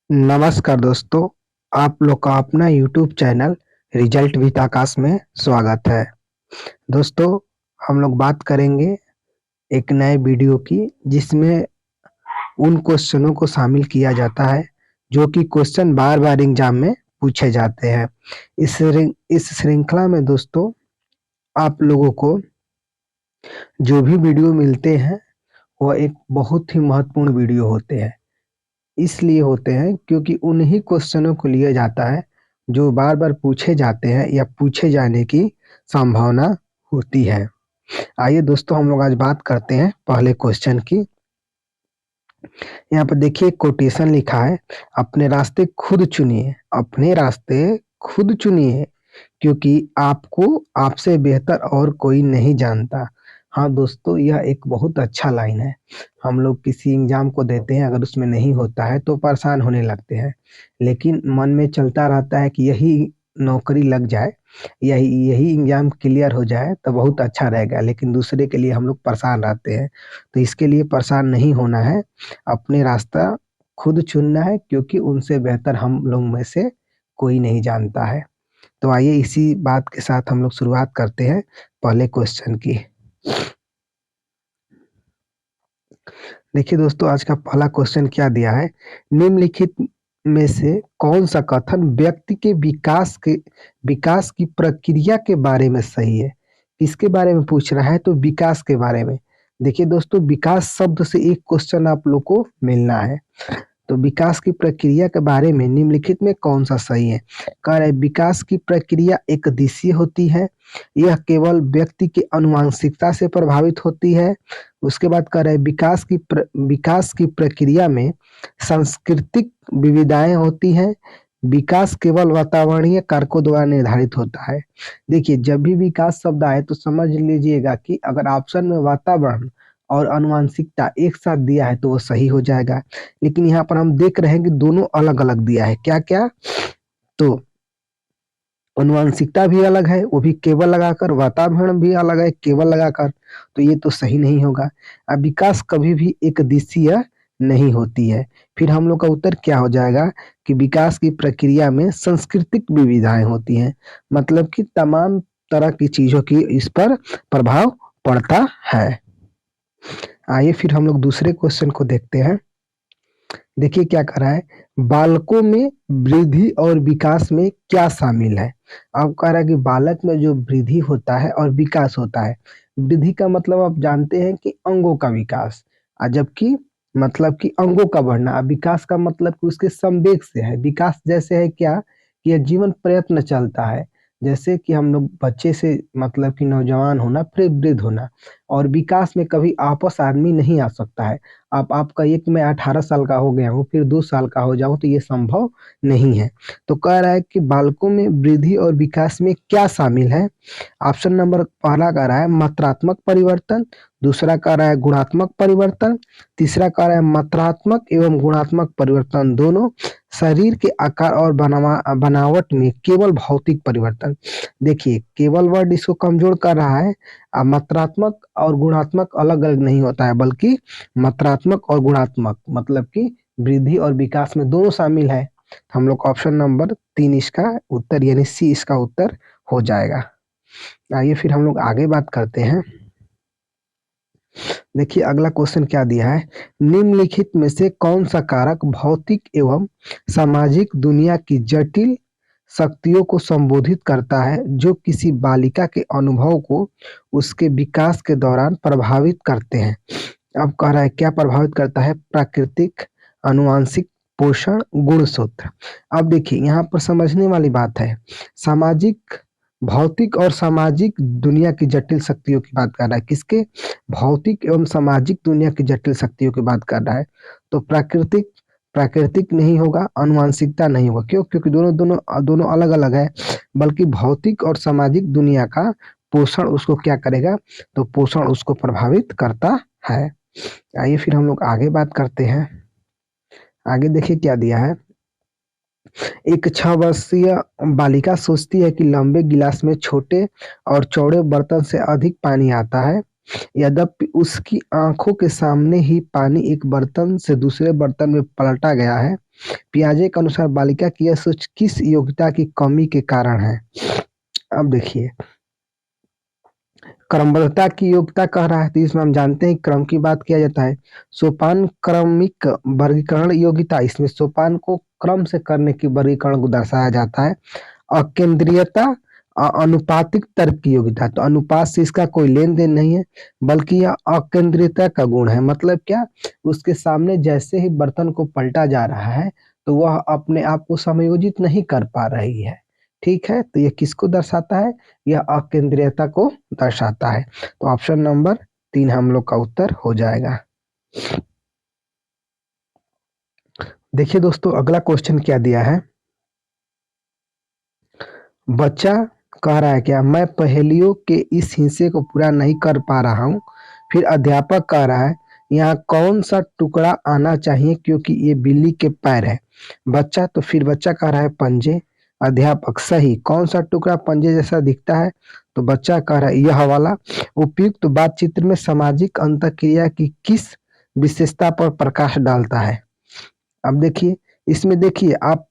नमस्कार दोस्तों, आप लोग का अपना यूट्यूब चैनल रिजल्ट विद आकाश में स्वागत है। दोस्तों, हम लोग बात करेंगे एक नए वीडियो की जिसमें उन क्वेश्चनों को शामिल किया जाता है जो कि क्वेश्चन बार-बार एग्जाम में पूछे जाते हैं। इस श्रृंखला में दोस्तों आप लोगों को जो भी वीडियो मिलते हैं वह एक बहुत ही महत्वपूर्ण वीडियो होते हैं। इसलिए होते हैं क्योंकि उन्हीं क्वेश्चनों को लिया जाता है जो बार-बार पूछे जाते हैं या पूछे जाने की संभावना होती है। आइए दोस्तों, हम लोग आज बात करते हैं पहले क्वेश्चन की। यहाँ पर देखिए कोटेशन लिखा है, अपने रास्ते खुद चुनिए, अपने रास्ते खुद चुनिए क्योंकि आपको आपसे बेहतर और कोई नहीं जानता। हाँ दोस्तों, यह एक बहुत अच्छा लाइन है। हम लोग किसी एग्जाम को देते हैं, अगर उसमें नहीं होता है तो परेशान होने लगते हैं, लेकिन मन में चलता रहता है कि यही नौकरी लग जाए, यही यही एग्जाम क्लियर हो जाए तो बहुत अच्छा रहेगा, लेकिन दूसरे के लिए हम लोग परेशान रहते हैं। तो इसके लिए परेशान नहीं होना है, अपने रास्ता खुद चुनना है क्योंकि उनसे बेहतर हम लोग में से कोई नहीं जानता है। तो आइए इसी बात के साथ हम लोग शुरुआत करते हैं पहले क्वेश्चन की। देखिए दोस्तों, आज का पहला क्वेश्चन क्या दिया है, निम्नलिखित में से कौन सा कथन व्यक्ति के विकास की प्रक्रिया के बारे में सही है। किसके बारे में पूछ रहा है, तो विकास के बारे में। देखिए दोस्तों, विकास शब्द से एक क्वेश्चन आप लोग को मिलना है। तो विकास की प्रक्रिया के बारे में निम्नलिखित में कौन सा सही है। कह रहे विकास की प्रक्रिया एक दिशीय होती है, यह केवल व्यक्ति की आनुवंशिकता से प्रभावित होती है। उसके बाद कह रहे विकास की प्रक्रिया में सांस्कृतिक विविधताएं होती हैं, विकास केवल वातावरणीय कारकों द्वारा निर्धारित होता है। देखिए, जब भी विकास शब्द आए तो समझ लीजिएगा कि अगर ऑप्शन में वातावरण और आनुवंशिकता एक साथ दिया है तो वो सही हो जाएगा, लेकिन यहाँ पर हम देख रहे हैं कि दोनों अलग अलग दिया है। क्या क्या, तो आनुवंशिकता भी अलग है, वो भी केवल लगाकर, वातावरण भी अलग है केवल लगाकर, तो ये तो सही नहीं होगा। अब विकास कभी भी एक दिशीय नहीं होती है। फिर हम लोग का उत्तर क्या हो जाएगा कि विकास की प्रक्रिया में सांस्कृतिक विविधताएं होती हैं, मतलब कि तमाम तरह की चीजों की इस पर प्रभाव पड़ता है। आइए फिर हम लोग दूसरे क्वेश्चन को देखते हैं। देखिए क्या कर रहा है, बालकों में वृद्धि और विकास में क्या शामिल है। अब कह रहा है कि बालक में जो वृद्धि होता है और विकास होता है। वृद्धि का मतलब आप जानते हैं कि अंगों का विकास, और जबकि मतलब कि अंगों का बढ़ना। अब विकास का मतलब कि उसके संवेग से है। विकास जैसे है क्या कि यह जीवन प्रयत्न चलता है, जैसे कि हम लोग बच्चे से मतलब कि नौजवान होना फिर वृद्ध होना, और विकास में कभी आपस आदमी नहीं आ सकता है। आप आपका एक मैं 18 साल का हो गया हूँ फिर 2 साल का हो जाऊँ तो ये संभव नहीं है। तो कह रहा है कि बालकों में वृद्धि और विकास में क्या शामिल है। ऑप्शन नंबर पहला कह रहा है मात्रात्मक परिवर्तन, दूसरा कह रहा है गुणात्मक परिवर्तन, तीसरा कह रहा है मात्रात्मक एवं गुणात्मक परिवर्तन दोनों, शरीर के आकार और बनावट में केवल भौतिक परिवर्तन। देखिए, केवल वर्ड इसको कमजोर कर रहा है। मात्रात्मक और गुणात्मक अलग अलग नहीं होता है, बल्कि मात्रात्मक और गुणात्मक मतलब कि वृद्धि और विकास में दोनों शामिल है। हम लोग ऑप्शन नंबर 3 इसका उत्तर यानी सी इसका उत्तर हो जाएगा। आइए फिर हम लोग आगे बात करते हैं। देखिए अगला क्वेश्चन क्या दिया है, निम्नलिखित में से कौन सा कारक भौतिक एवं सामाजिक दुनिया की जटिल शक्तियों को संबोधित करता है जो किसी बालिका के अनुभव को उसके विकास के दौरान प्रभावित करते हैं। अब कह रहा है क्या प्रभावित करता है, प्राकृतिक, आनुवांशिक, पोषण, गुणसूत्र। अब देखिए यहाँ पर समझने वाली बात है, सामाजिक, भौतिक और सामाजिक दुनिया की जटिल शक्तियों की बात कर रहा है। किसके, भौतिक एवं सामाजिक दुनिया की जटिल शक्तियों की बात कर रहा है। तो प्राकृतिक प्राकृतिक नहीं होगा, आनुवांशिकता नहीं होगा। क्यों, क्योंकि दोनों दोनों दोनों अलग अलग है, बल्कि भौतिक और सामाजिक दुनिया का पोषण उसको क्या करेगा, तो पोषण उसको प्रभावित करता है। आइए फिर हम लोग आगे बात करते हैं। आगे देखिए क्या दिया है, एक 6 वर्षीय बालिका सोचती है कि लंबे गिलास में छोटे और चौड़े बर्तन से अधिक पानी आता है। यद्यपि उसकी आंखों के सामने ही पानी एक बर्तन से दूसरे बर्तन में पलटा गया है। पियाजे के अनुसार बालिका की यह सोच किस योग्यता की कमी के कारण है? अब देखिए, क्रमबद्धता की योग्यता कह रहा है, तो इसमें हम जानते हैं क्रम की बात किया जाता है। सोपान क्रमिक वर्गीकरण योग्यता, इसमें सोपान को क्रम से करने की वर्गीकरण को दर्शाया जाता है। अकेंद्रीयता अनुपातिक तर्क की योग्यता, तो अनुपात से इसका कोई लेन देन नहीं है, बल्कि यह अकेंद्रीयता का गुण है। मतलब क्या, उसके सामने जैसे ही बर्तन को पलटा जा रहा है तो वह अपने आप को समायोजित नहीं कर पा रही है। ठीक है, तो यह किसको दर्शाता है? यह अकेंद्रीयता को दर्शाता है। तो ऑप्शन नंबर 3 हम लोग का उत्तर हो जाएगा। देखिए दोस्तों, अगला क्वेश्चन क्या दिया है। बच्चा कह रहा है क्या, मैं पहेलियों के इस हिस्से को पूरा नहीं कर पा रहा हूँ। फिर अध्यापक कह रहा है यहाँ कौन सा टुकड़ा आना चाहिए क्योंकि ये बिल्ली के पैर है। बच्चा कह रहा है पंजे। अध्यापक सही, कौन सा टुकड़ा पंजे जैसा दिखता है? तो बच्चा कह रहा है यह वाला। उपयुक्त बातचीत में सामाजिक अंतःक्रिया की किस विशेषता पर प्रकाश डालता है? अब देखिए, इसमें देखिए आप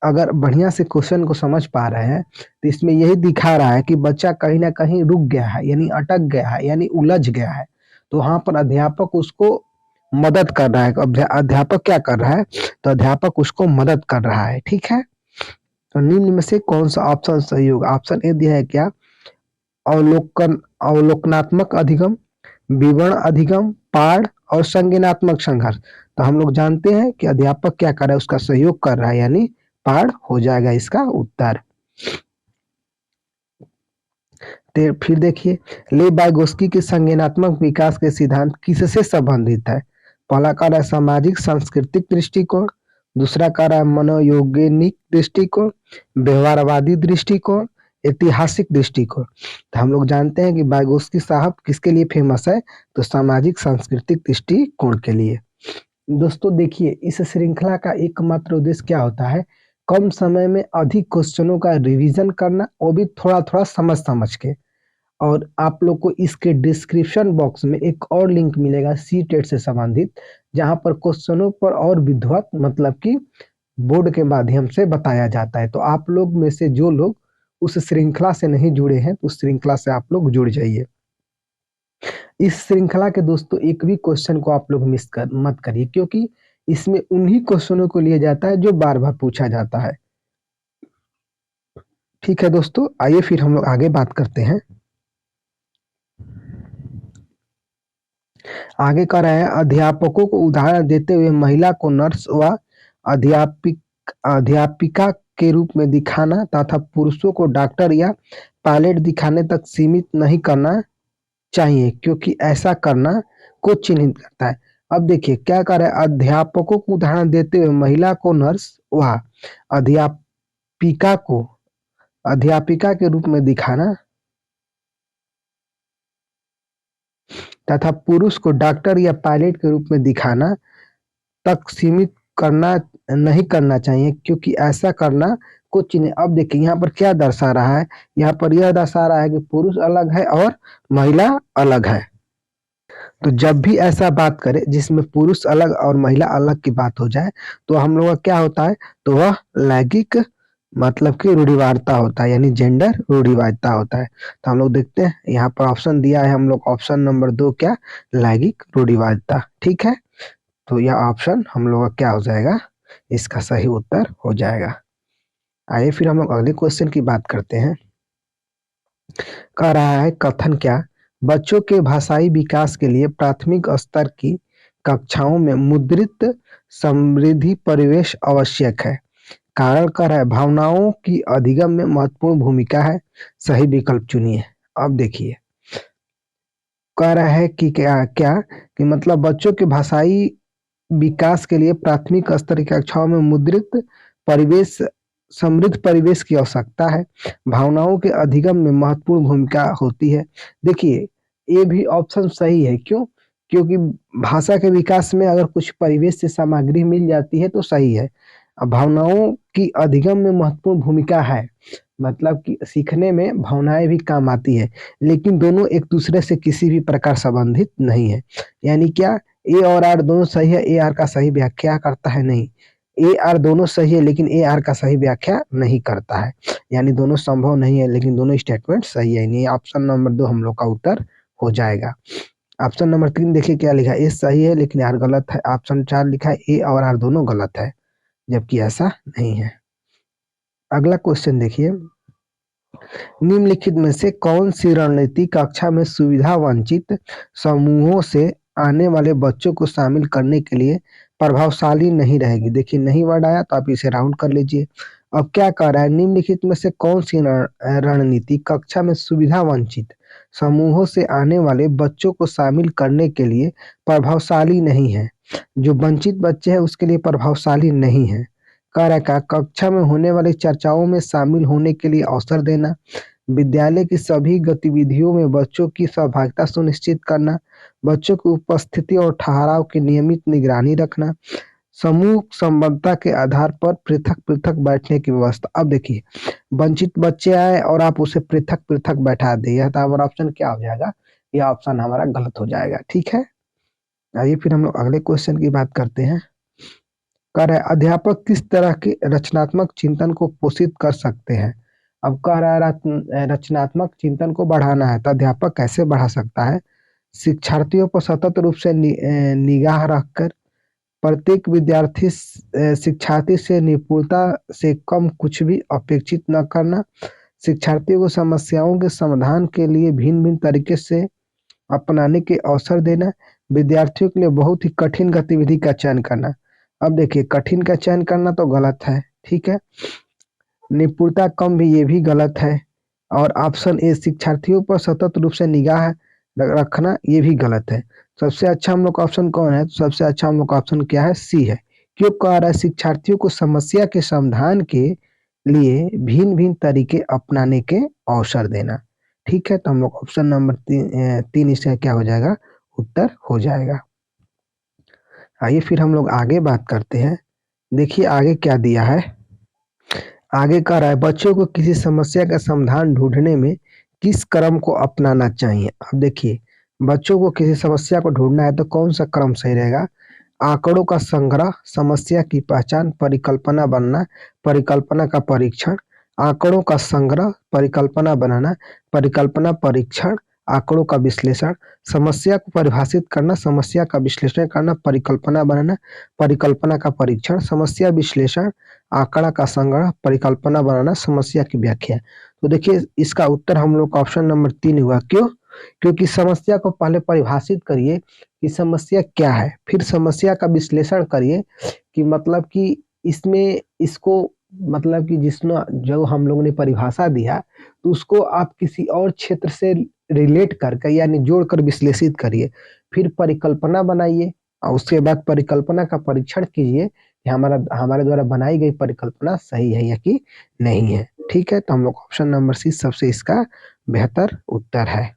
अगर बढ़िया से क्वेश्चन को समझ पा रहे हैं तो इसमें यही दिखा रहा है कि बच्चा कहीं ना कहीं रुक गया है, यानी अटक गया है, यानी उलझ गया है। तो वहां पर अध्यापक उसको मदद कर रहा है। अध्यापक क्या कर रहा है? तो अध्यापक उसको मदद कर रहा है। ठीक है, तो निम्न में से कौन सा ऑप्शन सही होगा? ऑप्शन ए दिया है क्या, अवलोकनात्मक अधिगम, विवरण अधिगम, पाठ और संज्ञानात्मक संघर्ष। तो हम लोग जानते हैं कि अध्यापक क्या कर रहा है, उसका सहयोग कर रहा है, यानी पाठ हो जाएगा इसका उत्तर। फिर देखिए, ले वाइगोस्की के संज्ञानात्मक विकास के सिद्धांत किससे संबंधित है? पहला कह रहा है सामाजिक सांस्कृतिक दृष्टिकोण, दूसरा कह रहा है मनोवैज्ञानिक दृष्टिकोण, व्यवहारवादी दृष्टिकोण, ऐतिहासिक दृष्टिकोण। तो हम लोग जानते हैं कि वाइगोस्की साहब किसके लिए फेमस है? तो सामाजिक सांस्कृतिक दृष्टिकोण के लिए। दोस्तों देखिए, इस श्रृंखला का एकमात्र उद्देश्य क्या होता है? कम समय में अधिक क्वेश्चनों का रिवीजन करना, वो भी थोड़ा थोड़ा समझ समझ के। और आप लोग को इसके डिस्क्रिप्शन बॉक्स में एक और लिंक मिलेगा सी टेट से संबंधित, जहां पर क्वेश्चनों पर और विधिवत मतलब कि बोर्ड के माध्यम से बताया जाता है। तो आप लोग में से जो लोग उस श्रृंखला से नहीं जुड़े हैं, तो उस श्रृंखला से आप लोग जुड़ जाइए। इस श्रृंखला के दोस्तों एक भी क्वेश्चन को आप लोग मत करिए, क्योंकि इसमें उन्हीं क्वेश्चनों को लिया जाता है जो बार बार पूछा जाता है। ठीक है दोस्तों, आइए फिर हम लोग आगे बात करते हैं। आगे कह रहे हैं अध्यापकों को उदाहरण देते हुए महिला को नर्स व अध्यापिका के रूप में दिखाना तथा पुरुषों को डॉक्टर या पायलट दिखाने तक सीमित नहीं करना चाहिए, क्योंकि ऐसा करना को चिन्हित करता है। अब देखिए क्या कर रहे हैं, अध्यापकों को उदाहरण देते हुए महिला को नर्स व अध्यापिका को अध्यापिका के रूप में दिखाना तथा पुरुष को डॉक्टर या पायलट के रूप में दिखाना तक सीमित करना नहीं करना चाहिए, क्योंकि ऐसा करना कुछ नहीं। अब देखिए यहाँ पर क्या दर्शा रहा है, यहाँ पर यह दर्शा रहा है कि पुरुष अलग है और महिला अलग है। तो जब भी ऐसा बात करे जिसमें पुरुष अलग और महिला अलग की बात हो जाए, तो हम लोग का क्या होता है, तो वह लैंगिक मतलब कि रूढ़िवादिता होता है, यानी जेंडर रूढ़िवादिता होता है। तो हम लोग देखते हैं यहाँ पर ऑप्शन दिया है हम लोग, ऑप्शन नंबर 2 क्या, लैंगिक रूढ़िवादिता। ठीक है, तो यह ऑप्शन हम लोग का क्या हो जाएगा, इसका सही उत्तर हो जाएगा। आइए फिर हम लोग अगले क्वेश्चन की बात करते हैं। कह रहा है कथन क्या, बच्चों के भाषाई विकास के लिए प्राथमिक स्तर की कक्षाओं में मुद्रित समृद्धि परिवेश आवश्यक है। कारण कर रहा है भावनाओं की अधिगम में महत्वपूर्ण भूमिका है। सही विकल्प चुनिए। अब देखिए कह रहा है कि क्या कि मतलब बच्चों के भाषाई विकास के लिए प्राथमिक स्तर की कक्षाओं में मुद्रित परिवेश समृद्ध परिवेश की आवश्यकता है। भावनाओं के अधिगम में महत्वपूर्ण भूमिका होती है। देखिए ये भी ऑप्शन सही है। क्यों? क्योंकि भाषा के विकास में अगर कुछ परिवेश से सामग्री मिल जाती है तो सही है। अब भावनाओं की अधिगम में महत्वपूर्ण भूमिका है, मतलब कि सीखने में भावनाएं भी काम आती है, लेकिन दोनों एक दूसरे से किसी भी प्रकार संबंधित नहीं है। यानी क्या, ए और आर दोनों सही है, ए आर का सही व्याख्या करता है नहीं। ए आर दोनों सही है लेकिन ए आर का सही व्याख्या नहीं करता है, यानी दोनों संभव नहीं है लेकिन दोनों स्टेटमेंट सही है। नहीं, ऑप्शन नंबर 2 हम लोग का उत्तर हो जाएगा। ऑप्शन नंबर 3 देखिए क्या लिखा है, ए सही है लेकिन आर गलत है। ऑप्शन 4 लिखा है ए और आर दोनों गलत है, जबकि ऐसा नहीं है। अगला क्वेश्चन देखिए, निम्नलिखित में से कौन सी रणनीति कक्षा में सुविधा वंचित समूहों से आने वाले बच्चों को शामिल करने के लिए प्रभावशाली नहीं रहेगी। देखिए नहीं वर्ड आया तो आप इसे राउंड कर लीजिए। अब क्या कह रहा है, निम्नलिखित में से कौन सी रणनीति कक्षा में सुविधा वंचित समूहों से आने वाले बच्चों को शामिल करने के लिए प्रभावशाली नहीं है। जो वंचित बच्चे हैं उसके लिए प्रभावशाली नहीं है। कार्य का कक्षा में होने वाली चर्चाओं में शामिल होने के लिए अवसर देना, विद्यालय की सभी गतिविधियों में बच्चों की सहभागिता सुनिश्चित करना, बच्चों की उपस्थिति और ठहराव की नियमित निगरानी रखना, समूह संबद्धता के आधार पर पृथक पृथक बैठने की व्यवस्था। अब देखिए, वंचित बच्चे आए और आप उसे पृथक पृथक बैठा दे, यह तो हमारा ऑप्शन क्या हो जाएगा, यह ऑप्शन हमारा गलत हो जाएगा। ठीक है, आइए फिर हम लोग अगले क्वेश्चन की बात करते हैं। कह रहा है अध्यापक किस तरह के रचनात्मक चिंतन को पोषित कर सकते हैं। अब कह रहा है रचनात्मक चिंतन को बढ़ाना है तो अध्यापक कैसे बढ़ा सकता है। शिक्षार्थियों पर सतत रूप से निगाह रखकर, प्रत्येक विद्यार्थी शिक्षार्थी से निपुणता से कम कुछ भी अपेक्षित न करना, शिक्षार्थियों को समस्याओं के समाधान के लिए भिन्न भिन्न तरीके से अपनाने के अवसर देना, विद्यार्थियों के लिए बहुत ही कठिन गतिविधि का चयन करना। अब देखिए, कठिन का चयन करना तो गलत है, ठीक है। निपुणता कम भी, ये भी गलत है। और ऑप्शन ए शिक्षार्थियों पर सतत रूप से निगाह रखना, ये भी गलत है। सबसे अच्छा हम लोग का ऑप्शन कौन है, तो सबसे अच्छा हम लोग का ऑप्शन क्या है, सी है। क्यों कह रहा है शिक्षार्थियों को समस्या के समाधान के लिए भिन्न भिन्न तरीके अपनाने के अवसर देना। ठीक है, तो हम लोग ऑप्शन नंबर 3 इसका क्या हो जाएगा, उत्तर हो जाएगा। आइए फिर हम लोग आगे बात करते हैं। देखिए आगे क्या दिया है, आगे कह रहा है बच्चों को किसी समस्या का समाधान ढूंढने में किस क्रम को अपनाना चाहिए। अब देखिए, बच्चों को किसी समस्या को ढूंढना है तो कौन सा क्रम सही रहेगा। आंकड़ों का संग्रह, समस्या की पहचान, परिकल्पना बनना, परिकल्पना का परीक्षण, आंकड़ों का संग्रह, परिकल्पना बनाना, परिकल्पना परीक्षण, आंकड़ों का विश्लेषण, समस्या को परिभाषित करना, समस्या का विश्लेषण करना, परिकल्पना बनाना, परिकल्पना का परीक्षण, समस्या विश्लेषण, आंकड़ा का संग्रह, परिकल्पना बनाना, समस्या की व्याख्या। तो देखिए इसका उत्तर हम लोग का ऑप्शन नंबर 3 हुआ। क्यों, क्योंकि समस्या को पहले परिभाषित करिए कि समस्या क्या है, फिर समस्या का विश्लेषण करिए कि मतलब कि इसमें इसको मतलब कि जिसने जो हम लोगों ने परिभाषा दिया तो उसको आप किसी और क्षेत्र से रिलेट करके यानी जोड़कर विश्लेषित करिए, फिर परिकल्पना बनाइए और उसके बाद परिकल्पना का परीक्षण कीजिए कि हमारे द्वारा बनाई गई परिकल्पना सही है या कि नहीं है। ठीक है, तो हम लोग ऑप्शन नंबर सी सबसे इसका बेहतर उत्तर है।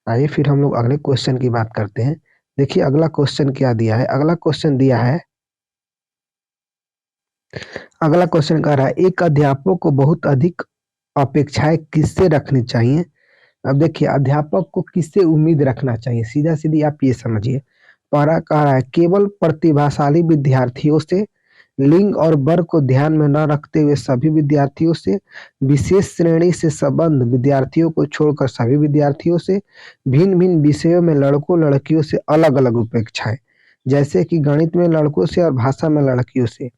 आइए फिर हम लोग अगले क्वेश्चन की बात करते हैं। देखिए अगला क्वेश्चन क्या दिया है, अगला क्वेश्चन दिया है, अगला क्वेश्चन कह रहा है एक अध्यापक को बहुत अधिक अपेक्षाएं किससे रखनी चाहिए। अब देखिए अध्यापक को किससे उम्मीद रखना चाहिए, सीधा सीधी आप ये समझिए। पहला कह रहा है केवल प्रतिभाशाली विद्यार्थियों से, लिंग और वर्ग को ध्यान में न रखते हुए सभी विद्यार्थियों से, विशेष श्रेणी से संबंध विद्यार्थियों को छोड़कर सभी विद्यार्थियों से, भिन्न भिन्न विषयों में लड़कों लड़कियों से अलग अलग अपेक्षाएं, जैसे कि गणित में लड़कों से और भाषा में लड़कियों से।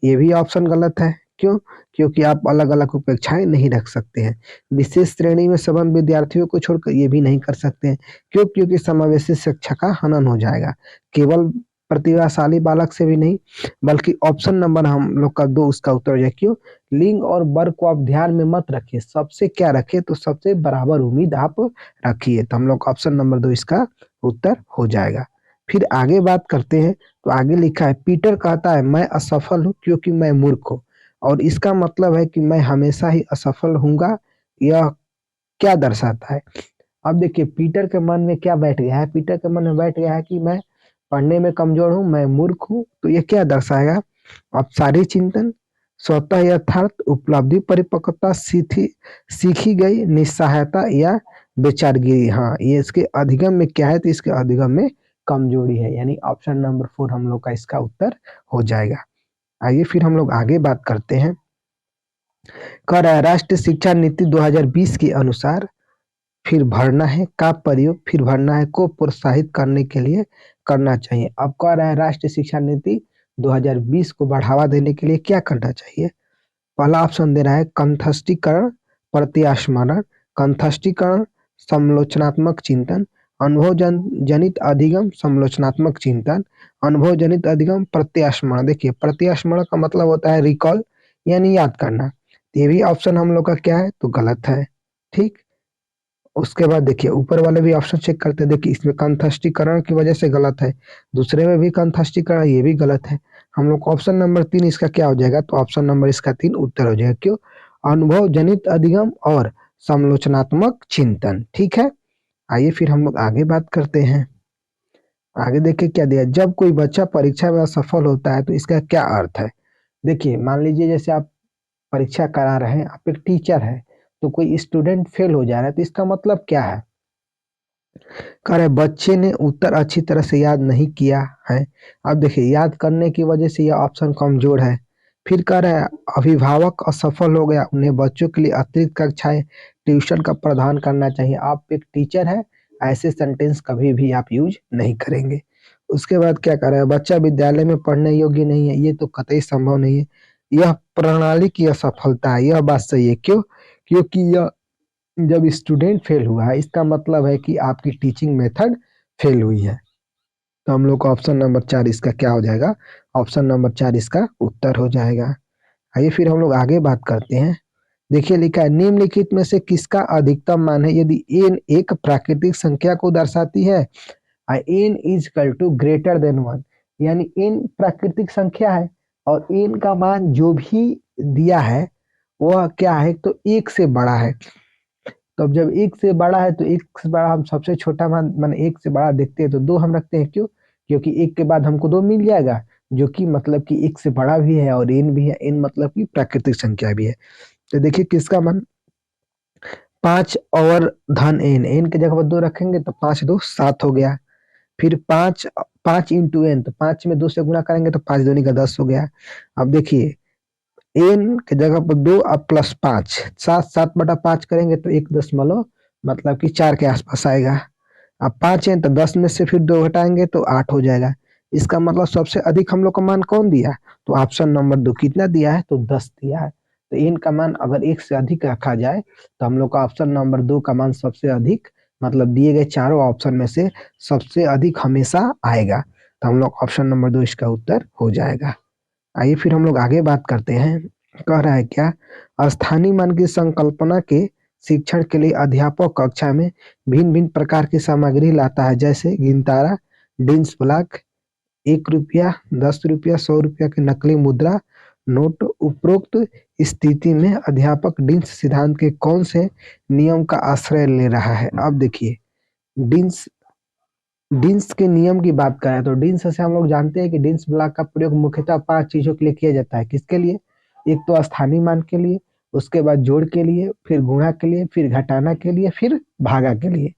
ये भी ऑप्शन गलत है। क्यों, क्योंकि आप अलग अलग अपेक्षाएं नहीं रख सकते हैं। विशेष श्रेणी में संबंध विद्यार्थियों को छोड़कर ये भी नहीं कर सकते हैं। क्यों, क्योंकि समावेशी शिक्षा का हनन हो जाएगा। केवल प्रतिभाशाली बालक से भी नहीं, बल्कि ऑप्शन नंबर हम लोग का 2 उसका उत्तर हो जाए। क्यों, लिंग और वर्ग को आप ध्यान में मत रखिए, सबसे क्या रखिए, तो सबसे बराबर उम्मीद आप रखिए। तो हम लोग ऑप्शन नंबर 2 इसका उत्तर हो जाएगा। फिर आगे बात करते हैं, तो आगे लिखा है पीटर कहता है मैं असफल हूँ क्योंकि मैं मूर्ख हूँ, और इसका मतलब है कि मैं हमेशा ही असफल हूँगा। यह क्या दर्शाता है। अब देखिए पीटर के मन में क्या बैठ गया है, पीटर के मन में बैठ गया है कि मैं पढ़ने में कमजोर हूँ, मैं मूर्ख हूँ, तो ये क्या दर्शाएगा, अपसारी चिंतन, स्वतः यथार्थ, उपलब्धि, परिपक्वता, सीखी गई, निस्सहायता या बेचारगिरी। हाँ, ये इसके अधिगम में क्या है, तो इसके अधिगम में कमजोरी है, यानी ऑप्शन नंबर 4 हम लोग का इसका उत्तर हो जाएगा। आइए फिर हम लोग आगे बात करते हैं। कह रहा है राष्ट्रीय शिक्षा नीति 2020 के अनुसार फिर भरना है का प्रयोग फिर भरना है को प्रोत्साहित करने के लिए करना चाहिए। अब कह रहा है राष्ट्रीय शिक्षा नीति 2020 को बढ़ावा देने के लिए क्या करना चाहिए। पहला ऑप्शन दे रहा है कंठस्थीकरण, प्रत्यास्मरण, कंठस्थीकरण, समालोचनात्मक चिंतन, अनुभव जनित अधिगम, समालोचनात्मक चिंतन, अनुभव जनित अधिगम, प्रत्यास्मरण। देखिए प्रत्यास्मरण का मतलब होता है रिकॉल, यानी याद करना। ये भी ऑप्शन हम लोग का क्या है, तो गलत है। ठीक, उसके बाद देखिए ऊपर वाले भी ऑप्शन चेक करते हैं। देखिए इसमें कंठस्थीकरण की वजह से गलत है, दूसरे में भी कंठस्थीकरण, ये भी गलत है। हम लोग ऑप्शन नंबर 3 इसका क्या हो जाएगा, तो ऑप्शन नंबर इसका 3 उत्तर हो जाएगा। क्यों, अनुभव जनित अधिगम और समालोचनात्मक चिंतन। ठीक है, आइए फिर हम लोग आगे बात करते हैं। आगे देखिए क्या दिया, जब कोई बच्चा परीक्षा में असफल होता है तो इसका क्या अर्थ है। देखिए मान लीजिए जैसे आप परीक्षा करा रहे हैं, आप एक टीचर है, तो कोई स्टूडेंट फेल हो जा रहा है, तो इसका मतलब क्या है। कह रहे बच्चे ने उत्तर अच्छी तरह से याद नहीं किया है। अब देखिए याद करने की वजह से यह ऑप्शन कमजोर है। फिर कह रहे हैं अभिभावक असफल हो गया, उन्हें बच्चों के लिए अतिरिक्त कक्षाएं ट्यूशन का प्रदान करना चाहिए। आप एक टीचर है, ऐसे सेंटेंस कभी भी आप यूज नहीं करेंगे। उसके बाद क्या कर रहे हैं, बच्चा विद्यालय में पढ़ने योग्य नहीं है, ये तो कतई संभव नहीं है, यह प्रणाली की असफलता है। यह बात सही है। क्यों, क्योंकि यह जब स्टूडेंट फेल हुआ है इसका मतलब है कि आपकी टीचिंग मेथड फेल हुई है। तो हम लोग का ऑप्शन नंबर 4 इसका क्या हो जाएगा, ऑप्शन नंबर 4 इसका उत्तर हो जाएगा। आइए फिर हम लोग आगे बात करते हैं। देखिए लिखा है निम्नलिखित में से किसका अधिकतम मान है यदि n एक प्राकृतिक संख्या को दर्शाती है, n is equal to greater than 1, यानी n प्राकृतिक संख्या है और n का मान जो भी दिया है वह क्या है, तो 1 से बड़ा है। तो अब जब 1 से बड़ा है तो 1 से बड़ा हम सबसे छोटा मान माने 1 से बड़ा देखते हैं तो 2 हम रखते हैं। क्यों, क्योंकि 1 के बाद हमको 2 मिल जाएगा, जो कि मतलब कि 1 से बड़ा भी है और n भी है, n मतलब कि प्राकृतिक संख्या भी है। तो देखिए किसका मान 5 और धन n की जगह पर 2 रखेंगे तो 5 2 7 हो गया। फिर 5 5 इंटू n, तो 5 में 2 से गुणा करेंगे तो 5 दूनी का 10 हो गया। अब देखिए n की जगह पर 2 अब प्लस 5, 7/5 करेंगे तो 1 मतलब कि 4 के आसपास आएगा। अब 5 है तो 10 में से फिर 2 घटाएंगे तो 8 हो जाएगा। इसका मतलब सबसे अधिक हम लोग का मान कौन दिया, तो ऑप्शन नंबर 2 कितना दिया है, तो 10 दिया है। तो n का मान अगर 1 से अधिक रखा जाए तो हम लोग का ऑप्शन नंबर 2 का मान सबसे अधिक, मतलब दिए गए चारों ऑप्शन में से सबसे अधिक हमेशा आएगा। तो हम लोग ऑप्शन नंबर 2 इसका उत्तर हो जाएगा। आइए फिर हम लोग आगे बात करते हैं। कह रहा है क्या स्थानीय मान की संकल्पना के शिक्षण के लिए अध्यापक कक्षा में भिन्न भिन्न प्रकार की सामग्री लाता है, जैसे गिनतारा, डिंस ब्लॉक, 1 रुपया, 10 रुपया, 100 रुपया की नकली मुद्रा नोट। उपरोक्त स्थिति में अध्यापक डिंस सिद्धांत के कौन से नियम का आश्रय ले रहा है। अब देखिए डिंस डिंस के नियम की बात करें तो डिंस से हम लोग जानते हैं कि डिंस ब्लॉक का प्रयोग मुख्यतः 5 चीजों के लिए किया जाता है। किसके लिए, एक तो स्थानीय मान के लिए, उसके बाद जोड़ के लिए, फिर गुणा के लिए, फिर घटाना के लिए, फिर भागा के लिए।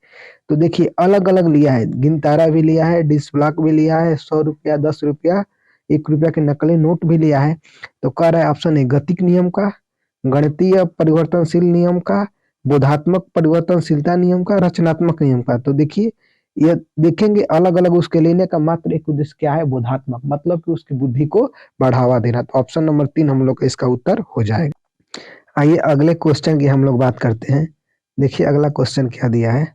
तो देखिए अलग अलग लिया है, गिनतारा भी लिया है, डिंस ब्लॉक भी लिया है, 100 रुपया, 10 रुपया, 1 रुपया के नकली नोट भी लिया है। तो कह रहा है ऑप्शन ए गतिक नियम का, गणितीय परिवर्तनशील नियम का, बोधात्मक परिवर्तनशीलता नियम का, रचनात्मक नियम का। तो देखिए ये देखेंगे अलग अलग उसके लेने का मात्र एक उद्देश्य क्या है, बोधात्मक, मतलब कि उसकी बुद्धि को बढ़ावा देना। तो ऑप्शन नंबर 3 हम लोग का इसका उत्तर हो जाएगा। आइए अगले क्वेश्चन की हम लोग बात करते हैं। देखिए अगला क्वेश्चन क्या दिया है।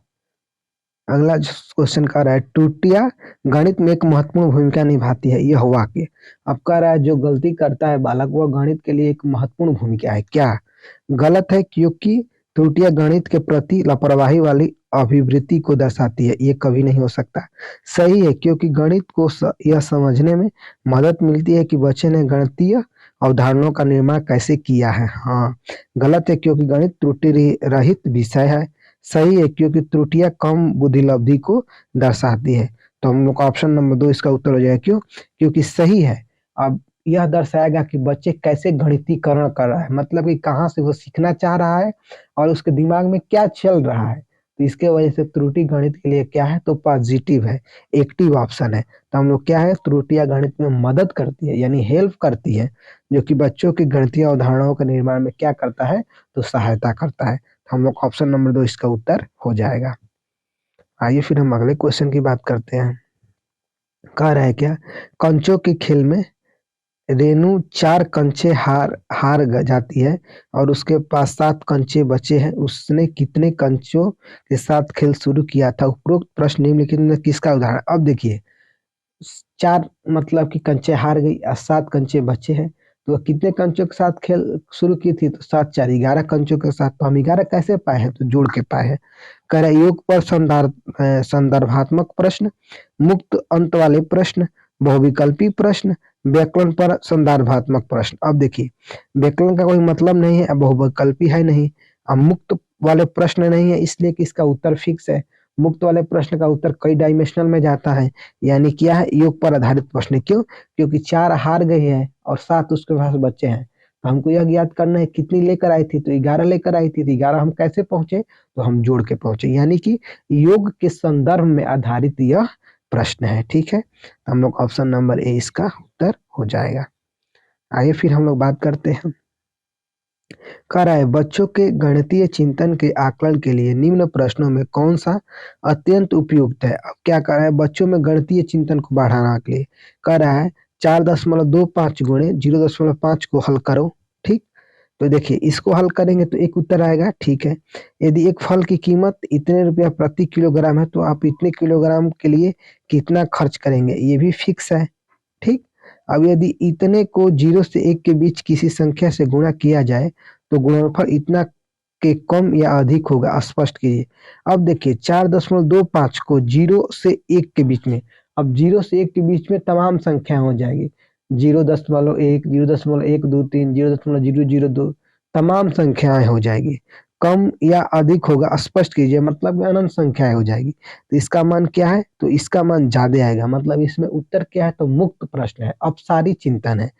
अगला क्वेश्चन कह रहा है त्रुटियां गणित में एक महत्वपूर्ण भूमिका निभाती है, यह वाक्य। अब कह रहा है जो गलती करता है बालक वह गणित के लिए एक महत्वपूर्ण भूमिका है, क्या गलत है, क्योंकि त्रुटियां गणित के प्रति लापरवाही वाली अभिवृत्ति को दर्शाती है, ये कभी नहीं हो सकता। सही है, क्योंकि गणित को यह समझने में मदद मिलती है कि बच्चे ने गणितीय अवधारणाओं का निर्माण कैसे किया है। हाँ, गलत है, क्योंकि गणित त्रुटि रहित विषय है। सही है, क्योंकि त्रुटियां कम बुद्धिलब्धि को दर्शाती है। तो हम लोग का ऑप्शन नंबर 2 इसका उत्तर हो जाएगा। क्यों, क्योंकि सही है। अब यह दर्शाएगा कि बच्चे कैसे गणितीकरण कर रहा है, मतलब कि कहाँ से वो सीखना चाह रहा है और उसके दिमाग में क्या चल रहा है। तो इसके वजह से त्रुटि गणित के लिए क्या है, तो पॉजिटिव है, एक्टिव ऑप्शन है। तो हम लोग क्या है, त्रुटियां गणित में मदद करती है यानी हेल्प करती है, जो कि बच्चों की गणितीय अवधारणाओं के निर्माण में क्या करता है, तो सहायता करता है। तो हम लोग ऑप्शन नंबर 2 इसका उत्तर हो जाएगा। आइए फिर हम अगले क्वेश्चन की बात करते हैं। कह रहा है क्या, कंचों के खेल में रेनू 4 कंचे जाती है और उसके पास 7 कंचे बचे हैं। उसने कितने कंचों के साथ खेल शुरू किया था? उपरोक्त प्रश्न निम्नलिखित में किसका उदाहरण? अब देखिए, 4 मतलब कि कंचे हार गई और 7 कंचे बचे हैं, तो वह कितने कंचों के साथ खेल शुरू की थी? तो 7 4 11 कंचों के साथ। तो हम 11 कैसे पाए हैं? तो जोड़ के पाए हैं। कह रहा है योग पर संदर्भात्मक प्रश्न, मुक्त अंत वाले प्रश्न, बहुविकल्पी प्रश्न, व्याकरण पर संदर्भात्मक प्रश्न। अब देखिए, व्याकरण का कोई मतलब नहीं है, अब बहुविकल्पी है नहीं, अब मुक्त वाले प्रश्न नहीं है, इसलिए कि इसका उत्तर फिक्स है। मुक्त वाले प्रश्न का उत्तर कई डायमेंशनल में जाता है, यानी क्या है, योग पर आधारित प्रश्न। क्यों? क्योंकि 4 हार गई है और 7 उसके पास बच्चे हैं। तो हमको यह ज्ञात करना है कितनी लेकर आई थी, तो 11 लेकर आई थी। तो 11 हम कैसे पहुंचे? तो हम जोड़ के पहुंचे, यानी कि योग के संदर्भ में आधारित यह प्रश्न है। ठीक है, तो हम लोग ऑप्शन नंबर ए इसका उत्तर हो जाएगा। आइए फिर हम लोग बात करते हैं। कह रहा है बच्चों के गणितीय चिंतन के आकलन के लिए निम्न प्रश्नों में कौन सा अत्यंत उपयुक्त है? अब क्या कर रहा है, बच्चों में गणितीय चिंतन को बढ़ाने के लिए कह रहा है 4.25 गुणे 0.5 को हल करो। ठीक, तो देखिए इसको हल करेंगे तो एक उत्तर आएगा। ठीक है, यदि एक फल की कीमत इतने रुपया प्रति किलोग्राम है, तो आप इतने किलोग्राम के लिए कितना खर्च करेंगे, ये भी फिक्स है। ठीक, अब यदि इतने को 0 से 1 के बीच किसी संख्या से गुणा किया जाए, तो गुणनफल इतना के कम या अधिक होगा, स्पष्ट कीजिए। अब देखिए 4.25 को 0 से 1 के बीच में, अब 0 से 1 के बीच में तमाम संख्या हो जाएगी, 0.1, 0.123, 0.002, तमाम संख्याएं हो जाएगी। कम या अधिक होगा, स्पष्ट कीजिए, मतलब अनंत संख्याएं हो जाएगी। तो इसका मान क्या है? तो इसका मान ज्यादा आएगा, मतलब इसमें उत्तर क्या है? तो मुक्त प्रश्न है, अपसारी चिंतन है।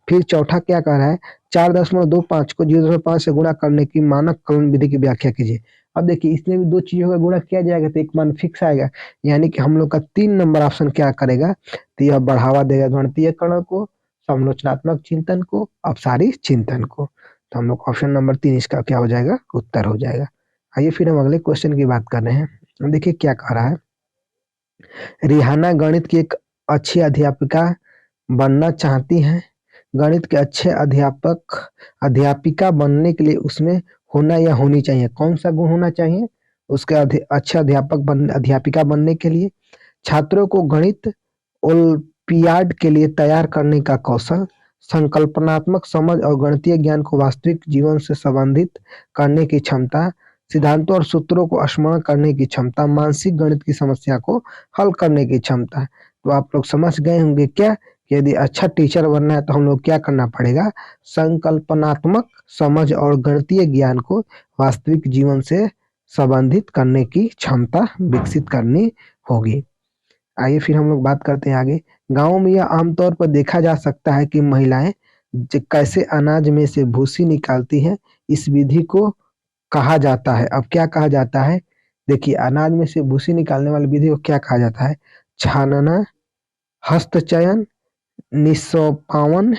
फिर चौथा क्या कह रहा है, 4.25 को 0.5 से गुणा करने की मानक कलन विधि की व्याख्या कीजिए। अब देखिए इसमें भी दो चीजों का गुणा किया जाएगा तो एक मान फिक्स आएगा, यानी कि हम लोग का 3 नंबर ऑप्शन क्या करेगा, तो यह बढ़ावा देगा गणितीय करण को, समालोचनात्मक चिंतन को, अपसारी चिंतन को। तो हम लोग ऑप्शन नंबर 3 इसका क्या हो जाएगा, उत्तर हो जाएगा। आइए फिर हम अगले क्वेश्चन की बात कर रहे हैं। देखिए क्या कह रहा है, रिहाना गणित की एक अच्छी अध्यापिका बनना चाहती हैं। गणित के अच्छे अध्यापिका बनने के लिए उसमें होना या होनी चाहिए, कौन सा गुण होना चाहिए उसके अच्छे अध्यापिका बनने के लिए? छात्रों को गणित ओलंपियाड के लिए तैयार करने का कौशल, संकल्पनात्मक समझ और गणितीय ज्ञान को वास्तविक जीवन से संबंधित करने की क्षमता, सिद्धांतों और सूत्रों को स्मरण करने की क्षमता, मानसिक गणित की समस्या को हल करने की क्षमता। तो आप लोग समझ गए होंगे क्या कि यदि अच्छा टीचर बनना है तो हम लोग क्या करना पड़ेगा, संकल्पनात्मक समझ और गणितीय ज्ञान को वास्तविक जीवन से संबंधित करने की क्षमता विकसित करनी होगी। आइए फिर हम लोग बात करते हैं आगे। गाँव में यह आमतौर पर देखा जा सकता है कि महिलाएं कैसे अनाज में से भूसी निकालती हैं, इस विधि को कहा जाता है। अब क्या कहा जाता है, देखिए अनाज में से भूसी निकालने वाली विधि को क्या कहा जाता है, छानना, हस्तचयन, निस्पावन,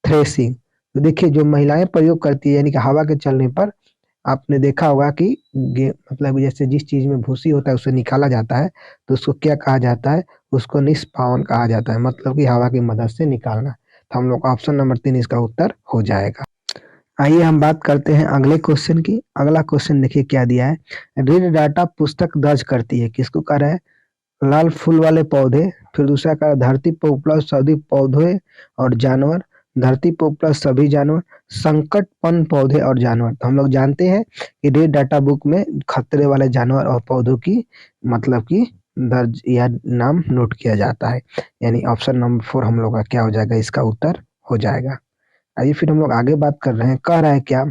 थ्रेसिंग। तो देखिए जो महिलाएं प्रयोग करती है, यानी कि हवा के चलने पर आपने देखा होगा कि मतलब जैसे जिस चीज में भूसी होता है उसे निकाला जाता है, तो उसको क्या कहा जाता है, उसको निष्पावन कहा जाता है, मतलब कि हवा की मदद से निकालना। तो हम लोग ऑप्शन नंबर 3 इसका उत्तर हो जाएगा। आइए हम बात करते हैं अगले क्वेश्चन की। अगला क्वेश्चन देखिए क्या दिया है, रीड डाटा पुस्तक दर्ज करती है, किसको कह रहा है, लाल फूल वाले पौधे। फिर दूसरा कह रहा है धरती पर उपलब्ध सभी पौधे और जानवर, धरती पर उपलब्ध सभी जानवर, संकटपन्न पौधे और जानवर। तो हम लोग जानते हैं कि रेड डाटा बुक में खतरे वाले जानवर और पौधों की मतलब कि दर्ज या नाम नोट किया जाता है, यानी ऑप्शन नंबर 4 हम लोग का क्या हो जाएगा, इसका उत्तर हो जाएगा। आइए फिर हम लोग आगे बात कर रहे हैं। कह रहा है क्या,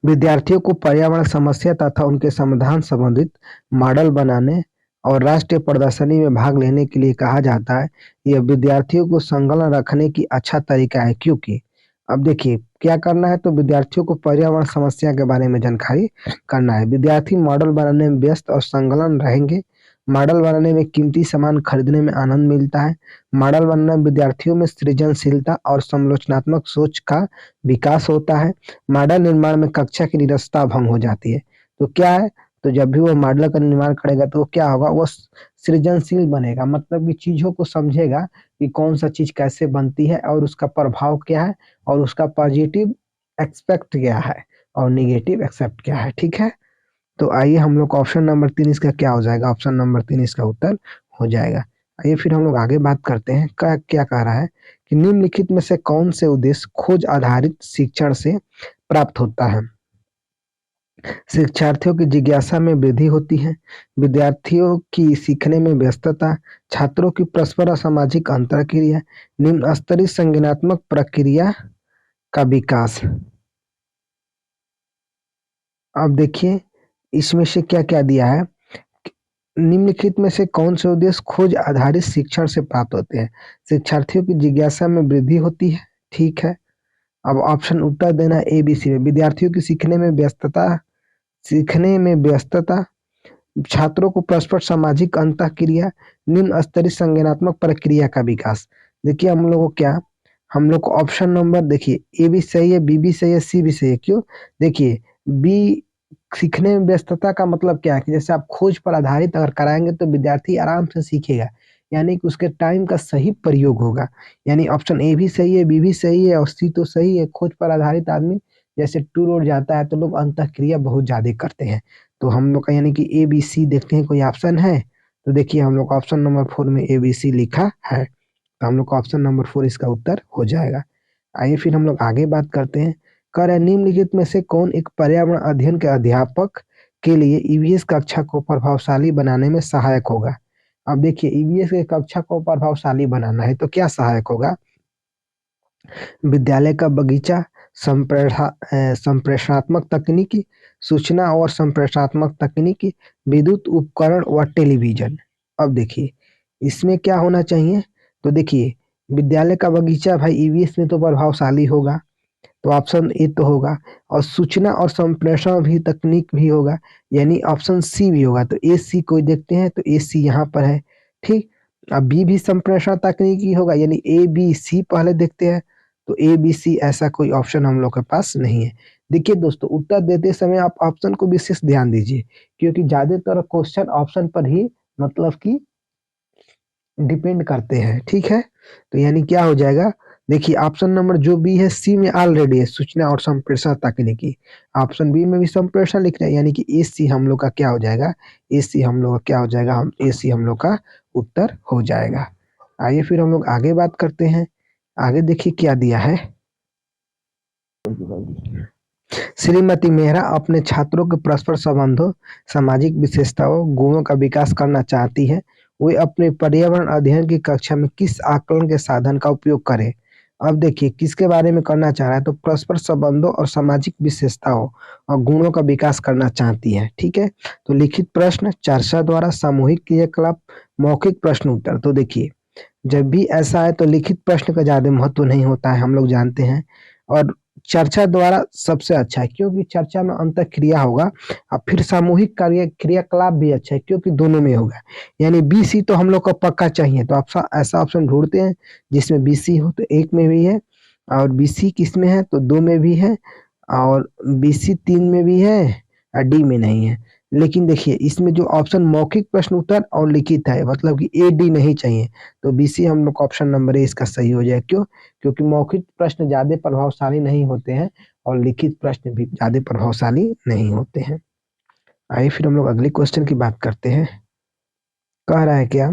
विद्यार्थियों को पर्यावरण समस्या तथा उनके समाधान संबंधित मॉडल बनाने और राष्ट्रीय प्रदर्शनी में भाग लेने के लिए कहा जाता है। यह विद्यार्थियों को संलग्न रखने की अच्छा तरीका है, क्योंकि अब देखिए क्या करना है, तो विद्यार्थियों को पर्यावरण समस्या के बारे में जानकारी करना है। विद्यार्थी मॉडल बनाने में व्यस्त और संलग्न रहेंगे। मॉडल बनाने में कीमती सामान खरीदने में आनंद मिलता है। मॉडल बनना विद्यार्थियों में सृजनशीलता और समालोचनात्मक सोच का विकास होता है। मॉडल निर्माण में कक्षा की नीरसता भंग हो जाती है। तो क्या है, तो जब भी वो मॉडल का निर्माण करेगा तो वो क्या होगा, वो सृजनशील बनेगा, मतलब कि चीजों को समझेगा कि कौन सा चीज कैसे बनती है और उसका प्रभाव क्या है और उसका पॉजिटिव एक्सपेक्ट क्या है और निगेटिव एक्सेप्ट क्या है। ठीक है, तो आइए हम लोग ऑप्शन नंबर 3 इसका क्या हो जाएगा, ऑप्शन नंबर 3 इसका उत्तर हो जाएगा। आइए फिर हम लोग आगे बात करते हैं, क्या क्या कह रहा है कि निम्नलिखित में से कौन से उद्देश्य खोज आधारित शिक्षण से प्राप्त होता है। शिक्षार्थियों की जिज्ञासा में वृद्धि होती है। विद्यार्थियों की सीखने में व्यस्तता। छात्रों की परस्पर और सामाजिक अंतरक्रिया। निम्न स्तरीय संज्ञानात्मक प्रक्रिया का विकास। अब देखिए इसमें से क्या क्या दिया है। निम्नलिखित में से कौन से उद्देश्य खोज आधारित शिक्षण से प्राप्त होते हैं। शिक्षार्थियों की जिज्ञासा में वृद्धि होती है, ठीक है। अब ऑप्शन उत्तर देना ए बी सी में। विद्यार्थियों की सीखने में व्यस्तता, छात्रों को परस्पर सामाजिक अंतःक्रिया, निम्न स्तरीय संज्ञानात्मक प्रक्रिया का विकास। देखिए हम लोग को क्या, हम लोग को ऑप्शन नंबर देखिए ए भी सही है, बी भी सही है, सी भी सही है। क्यों, देखिए बी सीखने में व्यस्तता का मतलब क्या है कि जैसे आप खोज पर आधारित अगर कराएंगे तो विद्यार्थी आराम से सीखेगा, यानी कि उसके टाइम का सही प्रयोग होगा। यानी ऑप्शन ए भी सही है, बी भी सही है और सी तो सही है। खोज पर आधारित आदमी जैसे टूर और जाता है तो लोग अंतःक्रिया बहुत ज्यादा करते हैं। तो हम लोग का यानी कि ए बी सी देखते हैं कोई ऑप्शन है, तो देखिए हम लोग ऑप्शन नंबर 4 में ए बी सी लिखा है, तो हम लोग का ऑप्शन नंबर 4 इसका उत्तर हो जाएगा। आइए फिर हम लोग आगे बात करते हैं। कह रहे हैं निम्नलिखित में से कौन एक पर्यावरण अध्ययन के अध्यापक के लिए ईवीएस कक्षा को प्रभावशाली बनाने में सहायक होगा। अब देखिए ईवीएस के कक्षा को प्रभावशाली बनाना है तो क्या सहायक होगा। विद्यालय का बगीचा, संप्रेषणात्मक तकनीकी, सूचना और संप्रेषणात्मक तकनीकी, विद्युत उपकरण व टेलीविजन। अब देखिए इसमें क्या होना चाहिए, तो देखिए विद्यालय का बगीचा भाई ईवीएस में तो प्रभावशाली होगा, तो ऑप्शन ए तो होगा। और सूचना और संप्रेषण भी तकनीक भी होगा, यानी ऑप्शन सी भी होगा। तो ए सी को देखते हैं, तो ए सी यहाँ पर है, ठीक। अब बी भी संप्रेषण तकनीकी होगा, यानी ए बी सी पहले देखते हैं, तो ए बी सी ऐसा कोई ऑप्शन हम लोग के पास नहीं है। देखिए दोस्तों उत्तर देते समय आप ऑप्शन को विशेष ध्यान दीजिए, क्योंकि ज्यादातर क्वेश्चन ऑप्शन पर ही मतलब कि डिपेंड करते हैं, ठीक है। तो यानी क्या हो जाएगा, देखिए ऑप्शन नंबर जो बी है सी में ऑलरेडी है, सूचना और संप्रेषण तकनीकी। ऑप्शन बी में भी संप्रेषण लिख रहे हैं, यानी कि ए सी हम लोग का क्या हो जाएगा, ए सी हम लोग का क्या हो जाएगा, हम ए सी हम लोग का उत्तर हो जाएगा। आइए फिर हम लोग आगे बात करते हैं। आगे देखिए क्या दिया है। श्रीमती मेहरा अपने छात्रों के परस्पर संबंधों, सामाजिक विशेषताओं, गुणों का विकास करना चाहती है। वे अपने पर्यावरण अध्ययन की कक्षा में किस आकलन के साधन का उपयोग करें। अब देखिए किसके बारे में करना चाह रहा है, तो परस्पर संबंधों और सामाजिक विशेषताओं और गुणों का विकास करना चाहती है, ठीक है। तो लिखित प्रश्न, चर्चा द्वारा, सामूहिक क्रियाकलाप, मौखिक प्रश्न उत्तर। तो देखिए जब भी ऐसा है तो लिखित प्रश्न का ज्यादा महत्व नहीं होता है, हम लोग जानते हैं। और चर्चा द्वारा सबसे अच्छा है, क्योंकि चर्चा में अंतर क्रिया होगा। और फिर सामूहिक कार्य क्रियाकलाप भी अच्छा है, क्योंकि दोनों में होगा। यानी बी सी तो हम लोग को पक्का चाहिए, तो आप ऐसा ऑप्शन ढूंढते हैं जिसमें बी सी हो, तो एक में भी है, और बी सी किस में है, तो दो में भी है, और बी सी 3 में भी है, और डी में नहीं है। लेकिन देखिए इसमें जो ऑप्शन मौखिक प्रश्न उत्तर और लिखित है, मतलब कि ए डी नहीं चाहिए, तो बी सी हम लोग का ऑप्शन नंबर ए इसका सही हो जाए। क्यों, क्योंकि मौखिक प्रश्न ज्यादा प्रभावशाली नहीं होते हैं और लिखित प्रश्न भी ज्यादा प्रभावशाली नहीं होते हैं। आइए फिर हम लोग अगले क्वेश्चन की बात करते हैं। कह रहा है क्या,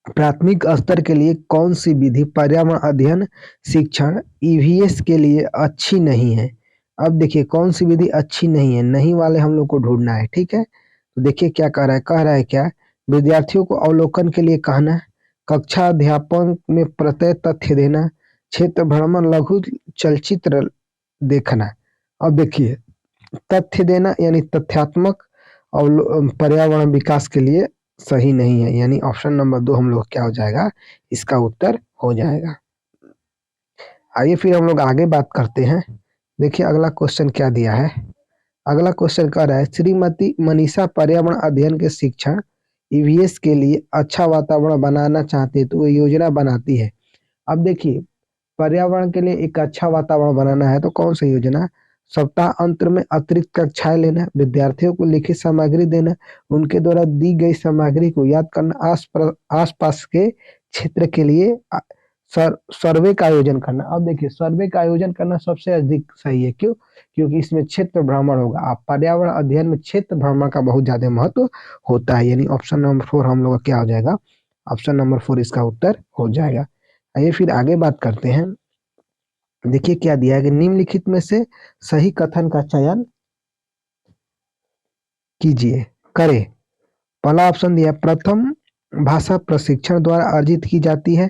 प्राथमिक स्तर के लिए कौन सी विधि पर्यावरण अध्ययन शिक्षण ईवीएस के लिए अच्छी नहीं है। अब देखिए कौन सी विधि अच्छी नहीं है, नहीं वाले हम लोग को ढूंढना है, ठीक है। तो देखिए क्या कह रहा है क्या, विद्यार्थियों को अवलोकन के लिए कहना, कक्षा अध्यापन में प्रत्यय तथ्य देना, क्षेत्र भ्रमण, लघु चलचित्र देखना। अब देखिए तथ्य देना यानी तथ्यात्मक और पर्यावरण विकास के लिए सही नहीं है, यानी ऑप्शन नंबर 2 हम लोग क्या हो जाएगा, इसका उत्तर हो जाएगा। आइए फिर हम लोग आगे बात करते हैं। देखिए अगला क्वेश्चन क्या दिया है। अगला क्वेश्चन कह रहा है श्रीमती मनीषा पर्यावरण अध्ययन के शिक्षण ईवीएस के लिए अच्छा वातावरण बनाना चाहती है तो वो योजना बनाती है। अब देखिए पर्यावरण के लिए एक अच्छा वातावरण बनाना है तो कौन सी योजना, सप्ताह अंत में अतिरिक्त कक्षाएं लेना, विद्यार्थियों को लिखित सामग्री देना, उनके द्वारा दी गई सामग्री को याद करना, आसपास के क्षेत्र के लिए सर्वे का आयोजन करना। अब देखिए सर्वे का आयोजन करना सबसे अधिक सही है, क्यों, क्योंकि इसमें क्षेत्र भ्रमण होगा। आप पर्यावरण अध्ययन में क्षेत्र भ्रमण का बहुत ज्यादा महत्व होता है, यानी ऑप्शन नंबर 4 हम लोग का क्या हो जाएगा, ऑप्शन नंबर 4 इसका उत्तर हो जाएगा। आइए फिर आगे बात करते हैं। देखिए क्या दिया है कि निम्नलिखित में से सही कथन का चयन कीजिए, करें। पहला ऑप्शन दिया है प्रथम भाषा प्रशिक्षण द्वारा अर्जित की जाती है।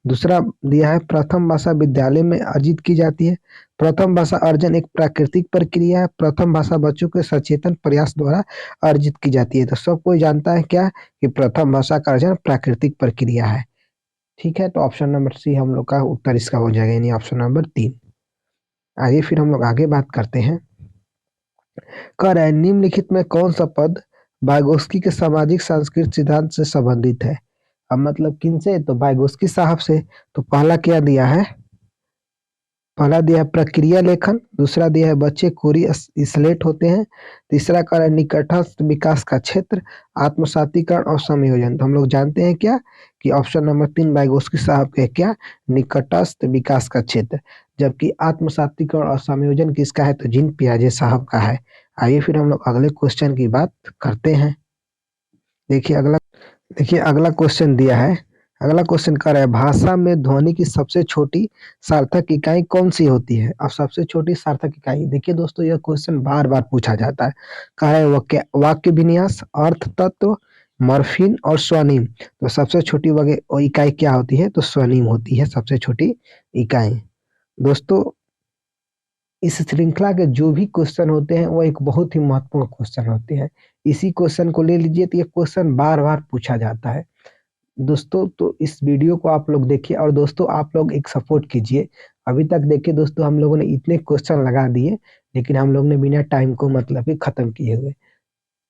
दूसरा दिया है प्रथम भाषा विद्यालय में अर्जित की जाती है। प्रथम भाषा अर्जन एक प्राकृतिक प्रक्रिया है। प्रथम भाषा बच्चों के सचेतन प्रयास द्वारा अर्जित की जाती है। तो सब कोई जानता है क्या कि प्रथम भाषा का अर्जन प्राकृतिक प्रक्रिया है। ठीक है, तो ऑप्शन नंबर सी हम लोग का उत्तर इसका हो जाएगा, यानी ऑप्शन नंबर 3। आइए फिर हम लोग आगे बात करते हैं। कह रहा है निम्नलिखित में कौन सा पद वाइगोस्की के सामाजिक सांस्कृतिक सिद्धांत से संबंधित है। अब मतलब किनसे, तो वाइगोस्की साहब से। तो पहला क्या दिया है, पहला दिया है प्रक्रिया लेखन, दूसरा दिया है बच्चे कोरी स्लेट होते हैं, तीसरा कह रहा है निकटस्थ विकास का क्षेत्र, आत्मसातीकरण और संयोजन। तो हम लोग जानते हैं क्या कि ऑप्शन नंबर 3 वाइगोस्की साहब के क्या, निकटस्थ विकास का क्षेत्र, जबकि आत्मसातीकरण और संयोजन किसका है, तो जीन पियाजे साहब का है। आइए फिर हम लोग अगले क्वेश्चन की बात करते हैं। देखिए अगला क्वेश्चन दिया है। अगला क्वेश्चन कर रहा है भाषा में ध्वनि की सबसे छोटी सार्थक इकाई कौन सी होती है। अब सबसे छोटी सार्थक इकाई, देखिए दोस्तों यह क्वेश्चन बार बार पूछा जाता है। कह रहा है वाक्य विन्यास, अर्थ तत्व, मॉर्फीम और स्वनिम। तो सबसे छोटी इकाई क्या होती है, तो स्वनिम होती है सबसे छोटी इकाई। दोस्तों इस श्रृंखला के जो भी क्वेश्चन होते हैं वो एक बहुत ही महत्वपूर्ण क्वेश्चन होते हैं। इसी क्वेश्चन को ले लीजिए, तो ये क्वेश्चन बार बार पूछा जाता है। दोस्तों तो इस वीडियो को आप लोग देखिए और दोस्तों आप लोग एक सपोर्ट कीजिए। अभी तक देखिए दोस्तों हम लोगों ने इतने क्वेश्चन लगा दिए, लेकिन हम लोग ने बिना टाइम को मतलब कि खत्म किए हुए।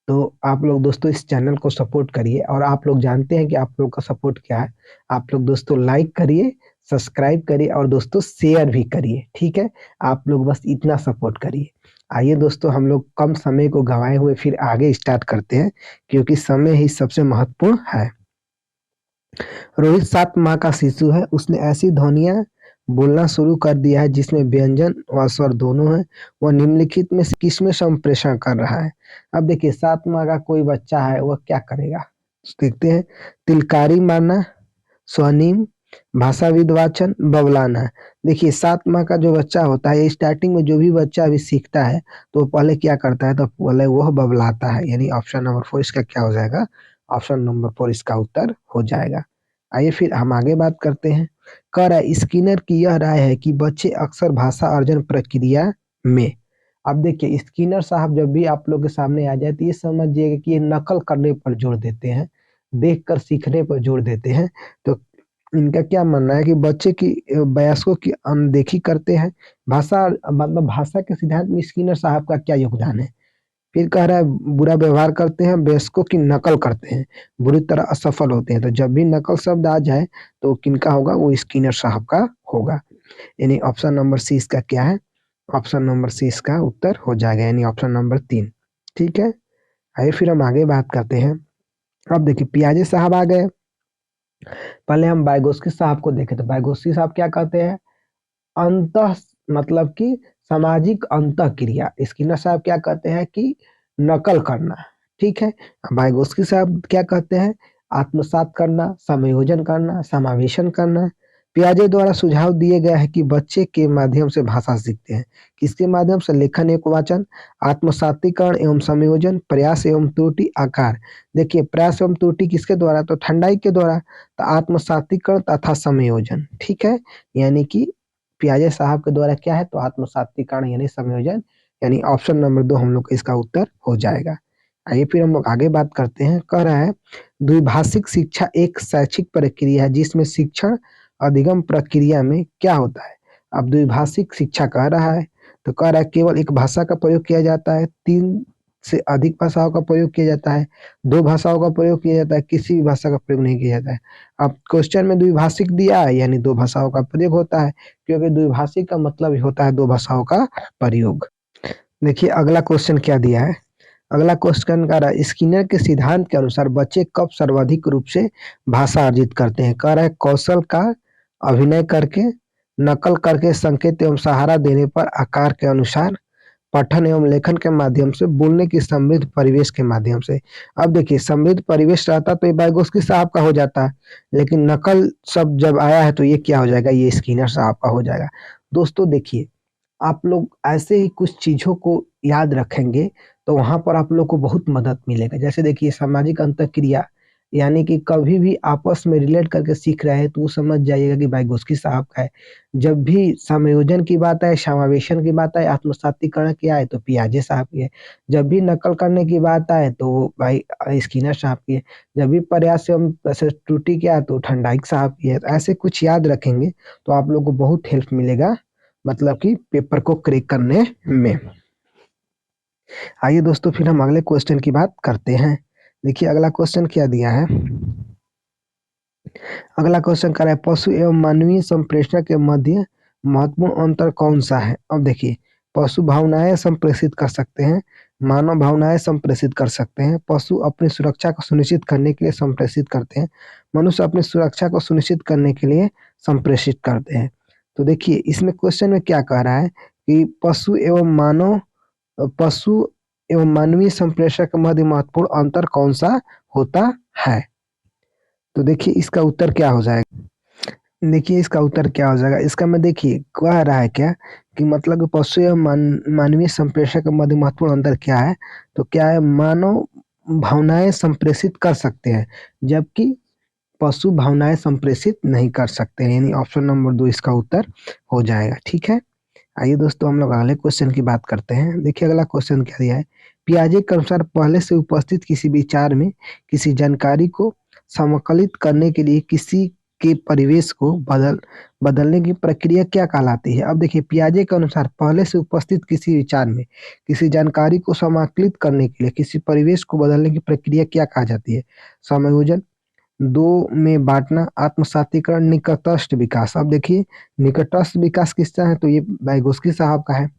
तो आप लोग दोस्तों इस चैनल को सपोर्ट करिए, और आप लोग जानते हैं कि आप लोग का सपोर्ट क्या है। आप लोग दोस्तों लाइक करिए, सब्सक्राइब करिए और दोस्तों शेयर भी करिए। ठीक है, आप लोग बस इतना सपोर्ट करिए। आइए दोस्तों हम लोग कम समय को गंवाए हुए फिर आगे स्टार्ट करते हैं, क्योंकि समय ही सबसे महत्वपूर्ण है। रोहित 7 माह का शिशु है, उसने ऐसी ध्वनियां बोलना शुरू कर दिया है जिसमें व्यंजन व स्वर दोनों हैं। वह निम्नलिखित में से किसमें संप्रेषण कर रहा है। अब देखिए 7 माह का कोई बच्चा है, वह क्या करेगा, देखते हैं। तिलकारी मारना, स्वनिम, भाषाविद वाचन, बबलाना। देखिए 7 माह का जो बच्चा होता है, स्टार्टिंग में जो भी बच्चा अभी सीखता है तो पहले क्या करता है, तो पहले वह बबलाता है, यानी ऑप्शन नंबर 4 इसका क्या हो जाएगा, ऑप्शन नंबर 4 इसका उत्तर हो जाएगा। आइए फिर हम आगे बात करते हैं। कह रहा है स्किनर की यह राय है कि बच्चे अक्सर भाषा अर्जन प्रक्रिया में, अब देखिए स्किनर साहब जब भी आप लोग के सामने आ जाए तो ये समझिएगा कि ये नकल करने पर जोर देते हैं, देखकर सीखने पर जोर देते हैं। तो इनका क्या मानना है कि बच्चे की वयस्कों की अनदेखी करते हैं। भाषा मतलब भाषा के सिद्धांत में स्किनर साहब का क्या योगदान है। फिर कह रहा है बुरा व्यवहार करते हैं, वयस्कों की नकल करते हैं, बुरी तरह असफल होते हैं। तो जब भी नकल शब्द आ जाए तो किनका होगा, वो स्किनर साहब का होगा, यानी ऑप्शन नंबर सी इसका क्या है, ऑप्शन नंबर सी इसका उत्तर हो जाएगा, यानी ऑप्शन नंबर 3। ठीक है, आइए फिर हम आगे बात करते हैं। अब देखिए पियाजे साहब आ गए। पहले हम वाइगोस्की साहब को देखें तो वाइगोस्की साहब क्या कहते हैं, अंतः मतलब कि सामाजिक अंतः क्रिया। स्किनर साहब क्या कहते हैं कि नकल करना। ठीक है, वाइगोस्की साहब क्या कहते हैं, आत्मसात करना, समायोजन करना, समावेशन करना। पियाजे द्वारा सुझाव दिए गया है कि बच्चे के माध्यम से भाषा सीखते हैं, किसके माध्यम से, लेखन एवं वाचन, आत्मसातीकरण एवं संयोजन, प्रयास एवं त्रुटि, आकार। देखिए प्रयास एवं त्रुटि किसके द्वारा, तो ठंडाई के द्वारा, तो आत्मसातीकरण तथा संयोजन। ठीक है, यानी कि पियाजे साहब के द्वारा क्या है, तो आत्मसातीकरण यानी संयोजन, यानी ऑप्शन नंबर 2 हम लोग का इसका उत्तर हो जाएगा। आइए फिर हम लोग आगे बात करते हैं। कह रहा है द्विभाषिक शिक्षा एक शैक्षिक प्रक्रिया है जिसमें शिक्षण अधिगम प्रक्रिया में क्या होता है। अब द्विभाषिक शिक्षा कह रहा है तो कह रहा है केवल एक भाषा का प्रयोग किया जाता है, 3 से अधिक भाषाओं का प्रयोग किया जाता है, 2 भाषाओं का प्रयोग किया जाता है, किसी भी भाषा का प्रयोग नहीं किया जाता है। अब क्वेश्चन में द्विभाषिक दिया है यानी 2 भाषाओं का प्रयोग होता है, क्योंकि द्विभाषिक का मतलब ही होता है 2 भाषाओं का प्रयोग। देखिए अगला क्वेश्चन क्या दिया है। अगला क्वेश्चन कह रहा है स्किनर के सिद्धांत के अनुसार बच्चे कब सर्वाधिक रूप से भाषा अर्जित करते हैं। कह रहा है कौशल का अभिनय करके, नकल करके, संकेत एवं सहारा देने पर, आकार के अनुसार, पठन एवं लेखन के माध्यम से, बोलने की समृद्ध परिवेश के माध्यम से। अब देखिए समृद्ध परिवेश रहता तो ये वाइगोत्स्की साहब का हो जाता है, लेकिन नकल शब्द जब आया है तो ये क्या हो जाएगा, ये स्किनर साहब का हो जाएगा। दोस्तों देखिए आप लोग ऐसे ही कुछ चीजों को याद रखेंगे तो वहां पर आप लोग को बहुत मदद मिलेगा। जैसे देखिए सामाजिक अंतःक्रिया यानी कि कभी भी आपस में रिलेट करके सीख रहे हैं तो वो समझ जाइएगा कि वाइगोत्स्की साहब का है। जब भी समायोजन की बात आए, समावेशन की बात आए, आत्मसातीकरण की आए तो पियाजे साहब की है। जब भी नकल करने की बात आए तो भाई स्किनर साहब की है। जब भी प्रयास एवं त्रुटि की आए तो ठंडाइक साहब की है। तो ऐसे कुछ याद रखेंगे तो आप लोग को बहुत हेल्प मिलेगा, मतलब कि पेपर को क्रैक करने में। आइए दोस्तों फिर हम अगले क्वेश्चन की बात करते हैं। देखिए अगला क्वेश्चन क्या दिया है। अगला क्वेश्चन कर रहा है पशु एवं मानवीय संप्रेषण के मध्य महत्वपूर्ण अंतर कौन सा है। अब देखिए पशु भावनाएं संप्रेषित कर सकते हैं, मानव भावनाएं संप्रेषित कर सकते हैं। पशु अपनी सुरक्षा को सुनिश्चित करने के लिए संप्रेषित करते हैं, मनुष्य अपनी सुरक्षा को सुनिश्चित करने के लिए संप्रेषित करते हैं। तो देखिए इसमें क्वेश्चन में क्या कह रहा है कि पशु एवं मानवीय संप्रेषण के मध्य महत्वपूर्ण अंतर कौन सा होता है। तो देखिए इसका उत्तर क्या हो जाएगा। देखिए इसका उत्तर क्या हो जाएगा, इसका में देखिए कह रहा है क्या कि मतलब पशु एवं मानवीय संप्रेषण के मध्य महत्वपूर्ण अंतर क्या है। तो क्या है, मानव भावनाएं संप्रेषित कर सकते हैं जबकि पशु भावनाएं संप्रेषित नहीं कर सकते हैं, यानी ऑप्शन नंबर 2 इसका उत्तर हो जाएगा। ठीक है, आइए दोस्तों हम लोग अगले क्वेश्चन की बात करते हैं। देखिए अगला क्वेश्चन क्या दिया है। पियाजे के अनुसार पहले से उपस्थित किसी विचार में किसी जानकारी को समकलित करने के लिए किसी के परिवेश को बदलने की प्रक्रिया क्या कहलाती है। अब देखिए पियाजे के अनुसार पहले से उपस्थित किसी विचार में किसी जानकारी को समाकलित करने के लिए किसी परिवेश को बदलने की प्रक्रिया क्या कहा जाती है। समायोजन, 2 में बांटना, आत्मसातीकरण, निकटस्थ विकास। अब देखिए निकटस्थ विकास किसका है, तो ये वाइगोत्स्की साहब का है।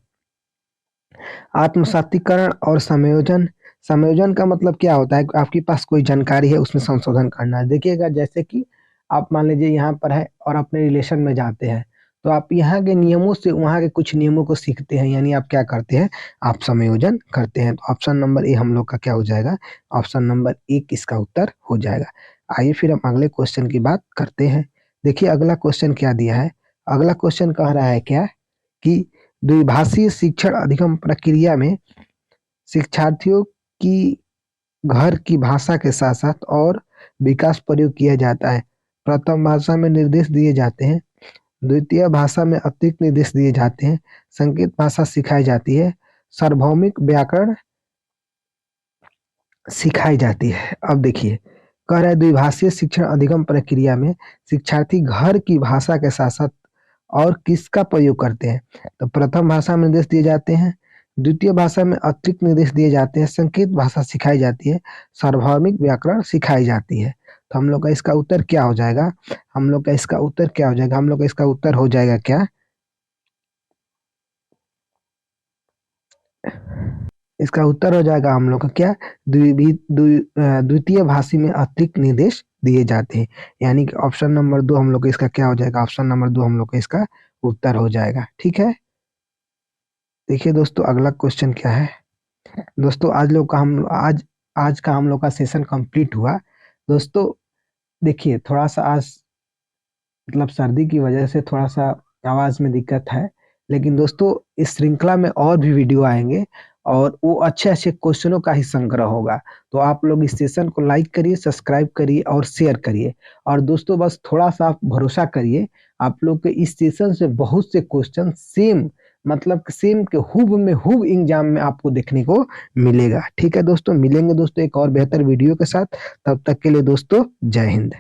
आत्मसातीकरण और संयोजन, संयोजन का मतलब क्या होता है, आपके पास कोई जानकारी है उसमें संशोधन करना है। देखिएगा जैसे कि आप मान लीजिए यहाँ पर है और अपने रिलेशन में जाते हैं तो आप यहाँ के नियमों से वहाँ के कुछ नियमों को सीखते हैं, यानी आप क्या करते हैं, आप संयोजन करते हैं। तो ऑप्शन नंबर ए हम लोग का क्या हो जाएगा, ऑप्शन नंबर 1 इसका उत्तर हो जाएगा। आइए फिर हम अगले क्वेश्चन की बात करते हैं। देखिए अगला क्वेश्चन क्या दिया है। अगला क्वेश्चन कह रहा है क्या कि द्विभाषीय शिक्षण अधिगम प्रक्रिया में शिक्षार्थियों की घर की भाषा के साथ साथ और विकास प्रयोग किया जाता है। प्रथम भाषा में निर्देश दिए जाते हैं, द्वितीय भाषा में अतिरिक्त निर्देश दिए जाते हैं, संकेत भाषा सिखाई जाती है, सार्वभौमिक व्याकरण सिखाई जाती है। अब देखिए कह रहा है द्विभाषीय शिक्षण अधिगम प्रक्रिया में शिक्षार्थी घर की भाषा के साथ साथ और किसका प्रयोग करते हैं। तो प्रथम भाषा में निर्देश दिए जाते हैं, द्वितीय भाषा में अतिरिक्त निर्देश दिए जाते हैं, संकेत भाषा सिखाई जाती है, सार्वभौमिक व्याकरण सिखाई जाती है। तो हम लोग का इसका उत्तर क्या हो जाएगा, हम लोग का इसका उत्तर क्या हो जाएगा, हम लोग का इसका उत्तर हो जाएगा क्या, इसका उत्तर हो जाएगा हम लोग का क्या, द्वितीय भाषी में अतिरिक्त निर्देश दिए जाते हैं, यानी कि ऑप्शन नंबर 2 हम लोग का इसका क्या हो जाएगा, ऑप्शन नंबर 2 हम लोग का इसका उत्तर हो जाएगा। ठीक है, देखिए दोस्तों अगला क्वेश्चन क्या है। दोस्तों आज का हम लोग का सेशन कंप्लीट हुआ। दोस्तों देखिए थोड़ा सा आज मतलब सर्दी की वजह से थोड़ा सा आवाज में दिक्कत है, लेकिन दोस्तों इस श्रृंखला में और भी वीडियो आएंगे और वो अच्छे अच्छे क्वेश्चनों का ही संग्रह होगा। तो आप लोग इस सेशन को लाइक करिए, सब्सक्राइब करिए और शेयर करिए। और दोस्तों बस थोड़ा सा आप भरोसा करिए, आप लोग के इस सेशन से बहुत से क्वेश्चन सेम मतलब सेम के हुब में हुब एग्जाम में आपको देखने को मिलेगा। ठीक है दोस्तों, मिलेंगे दोस्तों एक और बेहतर वीडियो के साथ। तब तक के लिए दोस्तों जय हिंद।